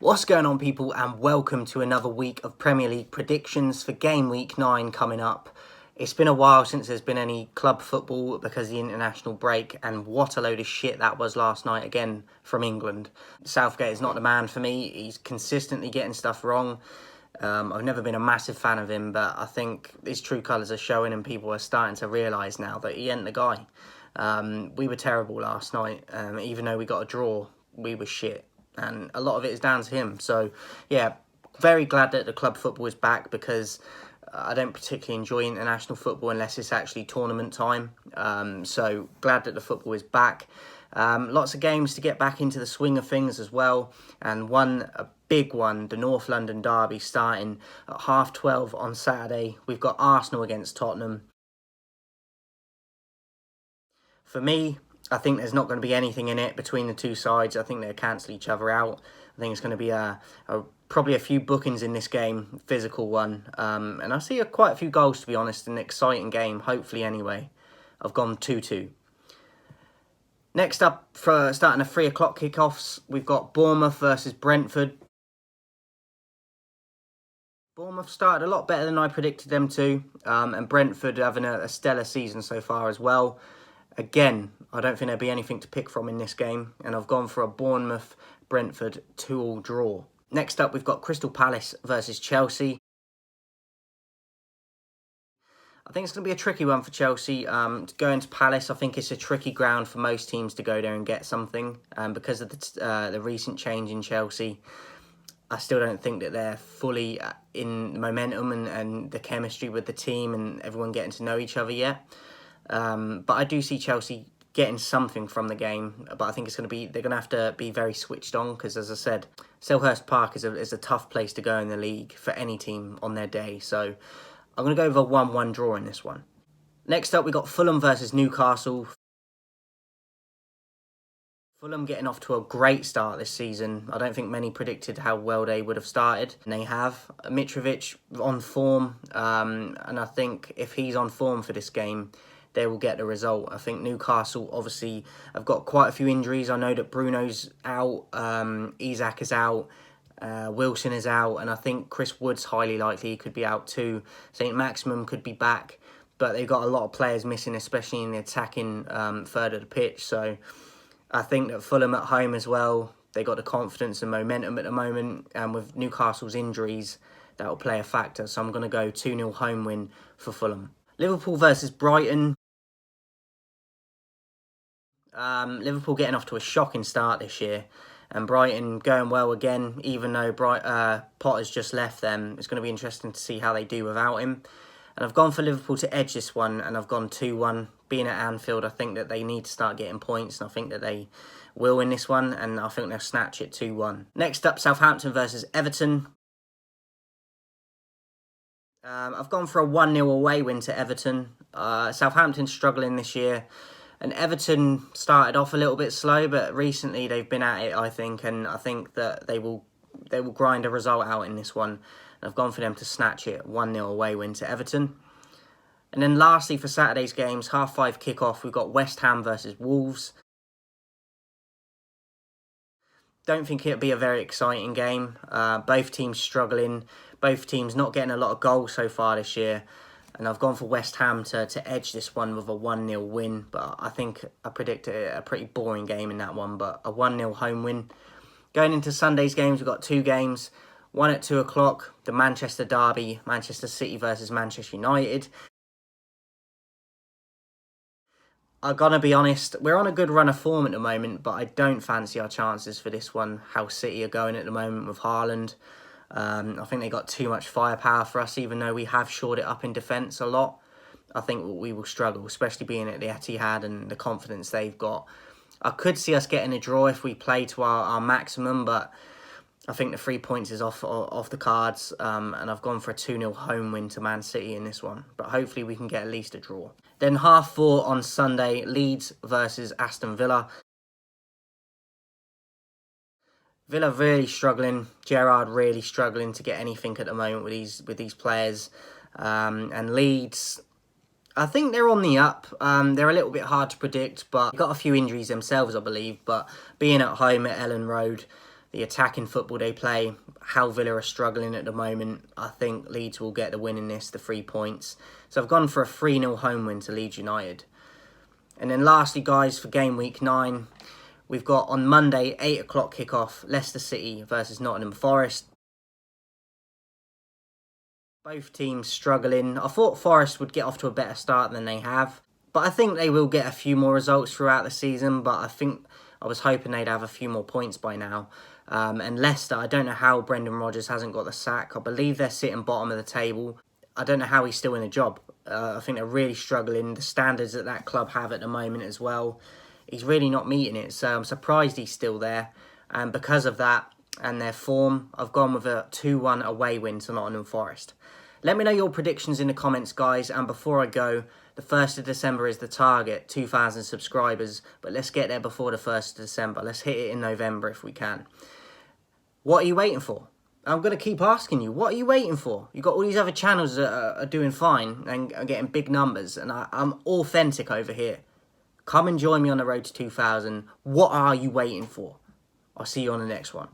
What's going on, people, and welcome to another week of Premier League predictions for Game Week 9 coming up. It's been a while since there's been any club football because of the international break, and what a load of shit that was last night again from England. Southgate is not the man for me. He's consistently getting stuff wrong. I've never been a massive fan of him, but I think his true colours are showing and people are starting to realise now that he ain't the guy. We were terrible last night. Even though we got a draw, we were shit. And a lot of it is down to him. So, yeah, very glad that the club football is back because I don't particularly enjoy international football unless it's actually tournament time. So, glad that the football is back. Lots of games to get back into the swing of things as well. And a big one, the North London derby starting at 12:30 on Saturday. We've got Arsenal against Tottenham. For me, I think there's not going to be anything in it between the two sides. I think they'll cancel each other out. I think it's going to be probably a few bookings in this game, physical one. And I see quite a few goals, to be honest, an exciting game, hopefully anyway. I've gone 2-2. Next up, for starting the 3 o'clock kickoffs, we've got Bournemouth versus Brentford. Bournemouth started a lot better than I predicted them to, and Brentford having a stellar season so far as well. Again, I don't think there'll be anything to pick from in this game, and I've gone for a Bournemouth-Brentford 2-2 draw. Next up, we've got Crystal Palace versus Chelsea. I think it's going to be a tricky one for Chelsea. To go into Palace, I think it's a tricky ground for most teams to go there and get something. Because of the recent change in Chelsea, I still don't think that they're fully in momentum and the chemistry with the team and everyone getting to know each other yet. But I do see Chelsea getting something from the game. But I think they're going to have to be very switched on because, as I said, Selhurst Park is a tough place to go in the league for any team on their day. So I'm going to go with a 1-1 draw in this one. Next up, we got Fulham versus Newcastle. Fulham getting off to a great start this season. I don't think many predicted how well they would have started, and they have. Mitrovic on form, and I think if he's on form for this game, they will get the result. I think Newcastle obviously have got quite a few injuries. I know that Bruno's out, Isak is out, Wilson is out, and I think Chris Wood's highly likely he could be out too. St. Maximum could be back, but they've got a lot of players missing, especially in the attacking third of the pitch. So I think that Fulham at home as well, they got the confidence and momentum at the moment, and with Newcastle's injuries, that will play a factor. So I'm going to go 2-0 home win for Fulham. Liverpool versus Brighton. Liverpool getting off to a shocking start this year, and Brighton going well again, even though Potter's just left them. It's going to be interesting to see how they do without him. And I've gone for Liverpool to edge this one, and I've gone 2-1. Being at Anfield, I think that they need to start getting points, and I think that they will in this one, and I think they'll snatch it 2-1. Next up, Southampton versus Everton. I've gone for a 1-0 away win to Everton. Southampton's struggling this year, and Everton started off a little bit slow, but recently they've been at it, I think, and I think that they will grind a result out in this one. And I've gone for them to snatch it, 1-0 away win to Everton. And then lastly for Saturday's games, 5:30 kickoff, we've got West Ham versus Wolves. Don't think it'll be a very exciting game. Both teams struggling. Both teams not getting a lot of goals so far this year. And I've gone for West Ham to edge this one with a 1-0 win. But I think I predict a pretty boring game in that one. But a 1-0 home win. Going into Sunday's games, we've got 2 games. One at 2 o'clock, the Manchester derby, Manchester City versus Manchester United. I'm going to be honest, we're on a good run of form at the moment, but I don't fancy our chances for this one, how City are going at the moment with Haaland. I think they got too much firepower for us, even though we have shored it up in defence a lot. I think we will struggle, especially being at the Etihad and the confidence they've got. I could see us getting a draw if we play to our maximum, but I think the 3 points is off the cards, and I've gone for a 2-0 home win to Man City in this one. But hopefully we can get at least a draw. Then 4:30 on Sunday, Leeds versus Aston Villa. Villa really struggling. Gerrard really struggling to get anything at the moment with these players. And Leeds, I think they're on the up. They're a little bit hard to predict, but they've got a few injuries themselves, I believe. But being at home at Ellen Road, the attacking football they play, how Villa are struggling at the moment, I think Leeds will get the win in this, the 3 points. So I've gone for a 3-0 home win to Leeds United. And then lastly, guys, for game week 9, we've got on Monday, 8 o'clock kickoff, Leicester City versus Nottingham Forest. Both teams struggling. I thought Forest would get off to a better start than they have. But I think they will get a few more results throughout the season. But I was hoping they'd have a few more points by now. And Leicester, I don't know how Brendan Rodgers hasn't got the sack. I believe they're sitting bottom of the table. I don't know how he's still in a job. I think they're really struggling. The standards that that club have at the moment as well, he's really not meeting it. So I'm surprised he's still there. And because of that and their form, I've gone with a 2-1 away win to Nottingham Forest. Let me know your predictions in the comments, guys. And before I go, the 1st of December is the target, 2,000 subscribers. But let's get there before the 1st of December. Let's hit it in November if we can. What are you waiting for? I'm going to keep asking you, what are you waiting for? You've got all these other channels that are doing fine and are getting big numbers. And I'm authentic over here. Come and join me on the road to 2,000. What are you waiting for? I'll see you on the next one.